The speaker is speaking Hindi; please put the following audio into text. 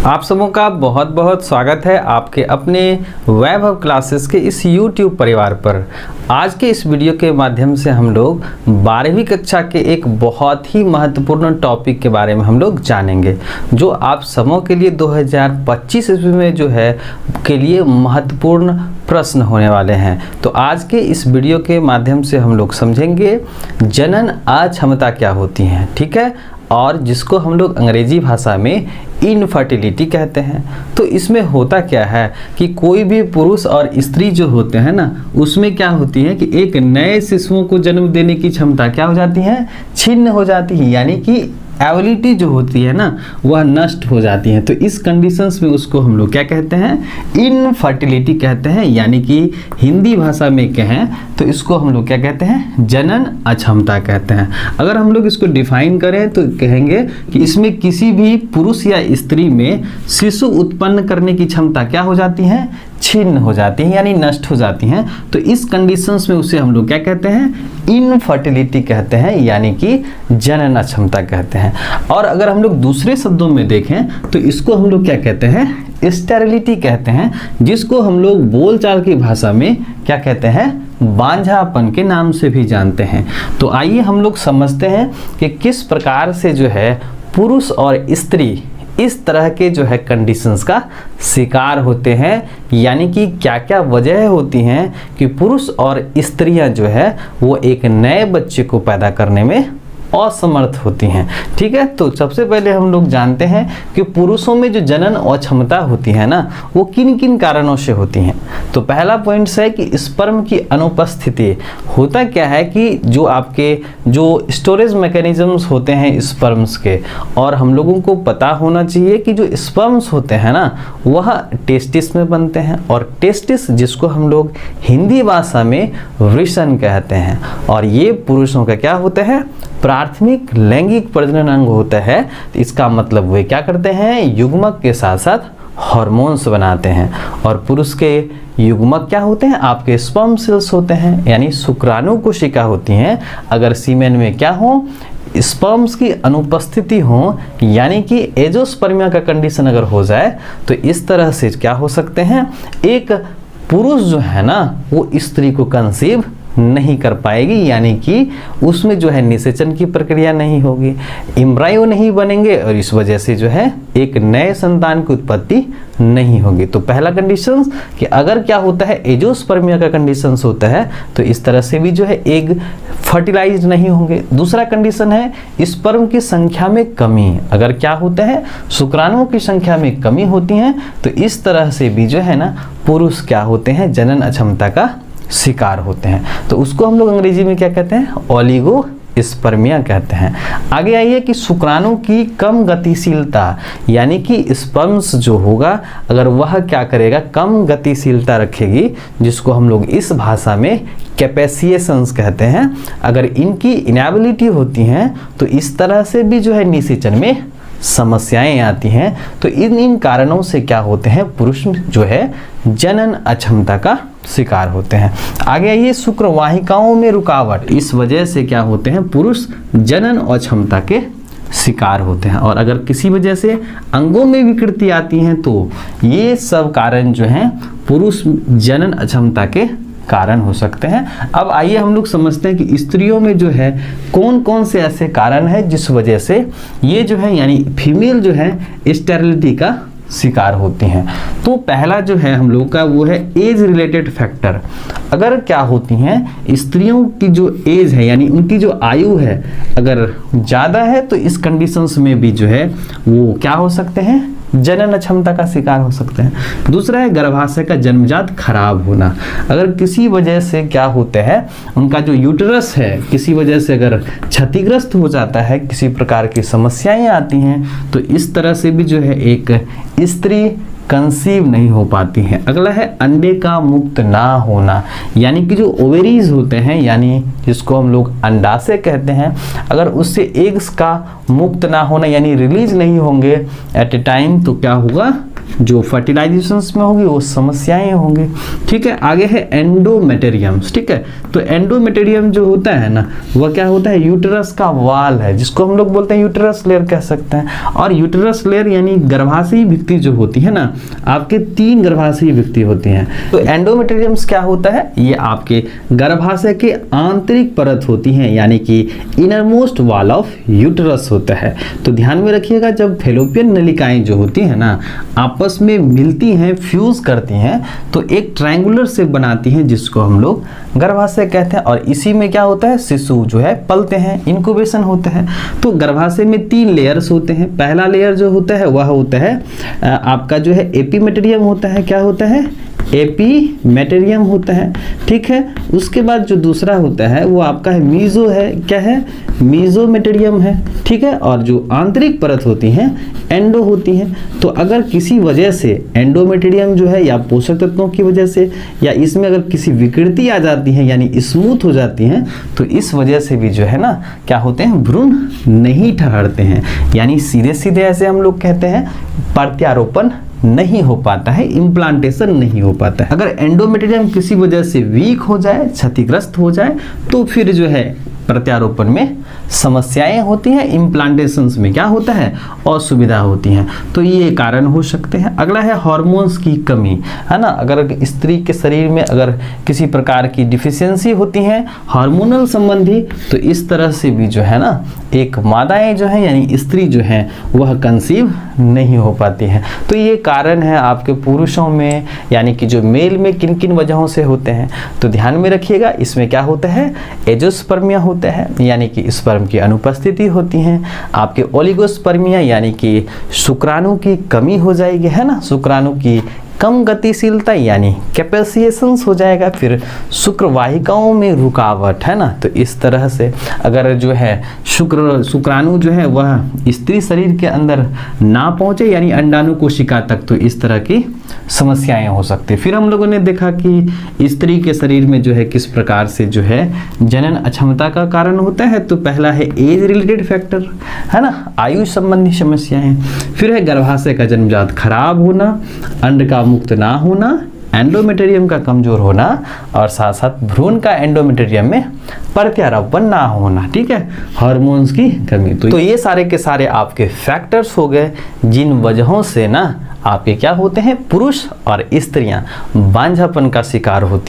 आप सबों का बहुत बहुत स्वागत है आपके अपने वैभव क्लासेस के इस YouTube परिवार पर। आज के इस वीडियो के माध्यम से हम लोग 12वीं कक्षा के एक बहुत ही महत्वपूर्ण टॉपिक के बारे में हम लोग जानेंगे, जो आप सबों के लिए 2025 ईस्वी में जो है के लिए महत्वपूर्ण प्रश्न होने वाले हैं। तो आज के इस वीडियो के माध्यम से हम लोग समझेंगे जनन अक्षमता क्या होती है, ठीक है, और जिसको हम लोग अंग्रेजी भाषा में इनफर्टिलिटी कहते हैं। तो इसमें होता क्या है कि कोई भी पुरुष और स्त्री जो होते हैं ना, उसमें क्या होती है कि एक नए शिशुओं को जन्म देने की क्षमता क्या हो जाती है, छिन्न हो जाती है, यानी कि एबिलिटी जो होती है ना वह नष्ट हो जाती है। तो इस कंडीशंस में उसको हम लोग क्या कहते हैं, इनफर्टिलिटी कहते हैं, यानी कि हिंदी भाषा में कहें तो इसको हम लोग क्या कहते हैं, जनन अक्षमता कहते हैं। अगर हम लोग इसको डिफाइन करें तो कहेंगे कि इसमें किसी भी पुरुष या स्त्री में शिशु उत्पन्न करने की क्षमता क्या हो जाती है, छिन्न हो जाती है, यानी नष्ट हो जाती हैं। तो इस कंडीशंस में उसे हम लोग क्या कहते हैं, इनफर्टिलिटी कहते हैं, यानी कि जनन अक्षमता कहते हैं। और अगर हम लोग दूसरे शब्दों में देखें तो इसको हम लोग क्या कहते हैं, स्टेरिलिटी कहते हैं, जिसको हम लोग बोलचाल की भाषा में क्या कहते हैं, बांझापन के नाम से भी जानते हैं। तो आइए हम लोग समझते हैं कि किस प्रकार से जो है पुरुष और स्त्री इस तरह के जो है कंडीशंस का शिकार होते हैं, यानी कि क्या क्या वजह होती हैं कि पुरुष और स्त्रियां जो है वो एक नए बच्चे को पैदा करने में असमर्थ होती हैं। ठीक है, तो सबसे पहले हम लोग जानते हैं कि पुरुषों में जो जनन अक्षमता होती है ना, वो किन किन कारणों से होती हैं। तो पहला पॉइंट है कि स्पर्म की अनुपस्थिति। होता क्या है कि जो आपके जो स्टोरेज मैकेनिज्म्स होते हैं स्पर्म्स के, और हम लोगों को पता होना चाहिए कि जो स्पर्म्स होते हैं ना वह टेस्टिस में बनते हैं, और टेस्टिस जिसको हम लोग हिंदी भाषा में वृषण कहते हैं, और ये पुरुषों का क्या होता है, प्राथमिक लैंगिक प्रजनन अंग होता है। तो इसका मतलब वे क्या करते हैं, युग्मक के साथ साथ हार्मोन्स बनाते हैं। और पुरुष के युग्मक क्या होते हैं, आपके स्पर्म सेल्स होते हैं, यानी शुक्राणु कोशिका होती हैं। अगर सीमेन में क्या हो, स्पर्म्स की अनुपस्थिति हो, यानी कि एजोस्पर्मिया का कंडीशन अगर हो जाए, तो इस तरह से क्या हो सकते हैं, एक पुरुष जो है ना वो स्त्री को कंसीव नहीं कर पाएगी, यानी कि उसमें जो है निषेचन की प्रक्रिया नहीं होगी, एम्ब्रायो नहीं बनेंगे, और इस वजह से जो है एक नए संतान की उत्पत्ति नहीं होगी। तो पहला कंडीशन कि अगर क्या होता है, एजोस्पर्मिया का कंडीशन होता है, तो इस तरह से भी जो है एग फर्टिलाइज नहीं होंगे। दूसरा कंडीशन है स्पर्म की संख्या में कमी। अगर क्या होता है, शुक्राणुओं की संख्या में कमी होती है, तो इस तरह से भी जो है ना पुरुष क्या होते हैं, जनन अक्षमता का शिकार होते हैं। तो उसको हम लोग अंग्रेजी में क्या कहते हैं, ओलिगोस्पर्मिया कहते हैं। आगे आइए कि शुक्राणु की कम गतिशीलता, यानी कि स्पर्म्स जो होगा अगर वह क्या करेगा, कम गतिशीलता रखेगी, जिसको हम लोग इस भाषा में कैपेसिएशंस कहते हैं। अगर इनकी इनएबिलिटी होती हैं तो इस तरह से भी जो है निषेचन में समस्याएं आती हैं। तो इन कारणों से क्या होते हैं, पुरुष जो है जनन अक्षमता का शिकार होते हैं। आगे आइए शुक्रवाहिकाओं में रुकावट। इस वजह से क्या होते हैं, पुरुष जनन अक्षमता के शिकार होते हैं। और अगर किसी वजह से अंगों में विकृति आती हैं तो ये सब कारण जो हैं पुरुष जनन अक्षमता के कारण हो सकते हैं। अब आइए हम लोग समझते हैं कि स्त्रियों में जो है कौन कौन से ऐसे कारण हैं जिस वजह से ये जो है यानी फीमेल जो है स्टेरिलिटी का शिकार होती हैं। तो पहला जो है हम लोग का वो है एज रिलेटेड फैक्टर। अगर क्या होती हैं, स्त्रियों की जो एज है यानी उनकी जो आयु है अगर ज़्यादा है, तो इस कंडीशंस में भी जो है वो क्या हो सकते हैं, जनन अक्षमता का शिकार हो सकते हैं। दूसरा है गर्भाशय का जन्मजात खराब होना। अगर किसी वजह से क्या होता है, उनका जो यूटरस है किसी वजह से अगर क्षतिग्रस्त हो जाता है, किसी प्रकार की समस्याएं आती हैं, तो इस तरह से भी जो है एक स्त्री कंसीव नहीं हो पाती हैं। अगला है अंडे का मुक्त ना होना, यानी कि जो ओवेरीज होते हैं, यानी जिसको हम लोग अंडाशय कहते हैं, अगर उससे एग्स का मुक्त ना होना यानी रिलीज नहीं होंगे एट ए टाइम, तो क्या होगा, जो फर्टिलाइजेशंस में होगी वो समस्याएं होंगी। ठीक है, आगे है एंडोमेटेरियम्स। ठीक है, तो एंडोमेटेरियम जो होता है ना वह क्या होता है, यूटेरस का वाल है, जिसको हम लोग बोलते हैं यूटेरस लेयर कह सकते हैं। और यूटेरस लेयर यानी गर्भाशयी भित्ति जो होती है ना, आपके 3 गर्भाशयी भित्ति होती हैं। तो एंडोमेटेरियम्स क्या होता है, ये आपके गर्भाशय के आंतरिक परत होती हैं, यानी कि inner most wall of uterus होता है। तो ध्यान में रखिएगा, जब फैलोपियन नलिकाएं जो होती हैं ना आपस में मिलती हैं, फ्यूज करती हैं, तो एक ट्रायंगुलर शेप बनाती हैं, जिसको हम लोग गर्भाशय कहते हैं। और इसी में क्या होता है, शिशु जो है पलते हैं, इनक्यूबेशन होता है। तो गर्भाशय में 3 लेयर्स होते हैं। पहला लेयर जो होता है वह होता है आपका जो है एपीमेटेरियम होता है। क्या होता है, एपीमेटेरियम होता है। ठीक है, उसके बाद जो दूसरा होता है वो आपका है मीजो है, क्या है, मीजोमेटेरियम है। ठीक है, और जो आंतरिक परत होती हैं एंडो होती हैं। तो अगर किसी वजह से एंडोमेटेरियम जो है या पोषक तत्वों की वजह से या इसमें अगर किसी विकृति आ जाती है यानी स्मूथ हो जाती हैं, तो इस वजह से भी जो है ना क्या होते हैं, भ्रूण नहीं ठहरते हैं, यानी सीधे सीधे ऐसे हम लोग कहते हैं प्रत्यारोपण नहीं हो पाता है, इम्प्लांटेशन नहीं हो पाता है। अगर एंडोमेटेरियम किसी वजह से वीक हो जाए, क्षतिग्रस्त हो जाए, तो फिर जो है प्रत्यारोपण में समस्याएं होती हैं, इम्प्लांटेशंस में क्या होता है, असुविधा होती हैं। तो ये कारण हो सकते हैं। अगला है हार्मोन्स की कमी, है ना। अगर स्त्री के शरीर में अगर किसी प्रकार की डिफिशियंसी होती है हार्मोनल संबंधी, तो इस तरह से भी जो है ना एक मादाएं जो है यानी स्त्री जो है वह कंसीव नहीं हो पाती हैं। तो ये कारण है आपके पुरुषों में, यानी कि जो मेल में किन किन वजहों से होते हैं। तो ध्यान में रखिएगा, इसमें क्या होता है, एजोस्पर्मिया होता है, यानी कि स्पर्म की अनुपस्थिति होती है। आपके ओलिगोस्पर्मिया यानी कि शुक्राणु की कमी हो जाएगी, है ना, शुक्राणु की कम गतिशीलता यानी कैपेसिएशंस हो जाएगा। फिर शुक्रवाहिकाओं में रुकावट, है ना। तो इस तरह से अगर जो है शुक्राणु जो है वह स्त्री शरीर के अंदर ना पहुंचे यानी अंडाणु कोशिका तक, तो इस तरह की समस्याएं हो सकती है। फिर हम लोगों ने देखा कि स्त्री के शरीर में जो है किस प्रकार से जो है जनन अक्षमता का कारण होता है। तो पहला है एज रिलेटेड फैक्टर, है ना, आयु संबंधी समस्याएं। फिर है गर्भाशय का जन्मजात खराब होना, अंड का मुक्त ना होना, एंडोमेटेरियम का कमजोर होना, और साथ साथ भ्रूण का एंडोमेटेरियम में प्रत्यारोपण ना होना। ठीक है, हार्मोन्स की कमी। तो ये सारे के सारे आपके फैक्टर्स हो गए जिन वजहों से ना आपके क्या होते हैं, पुरुष और स्त्रियां बांझापन का शिकार होती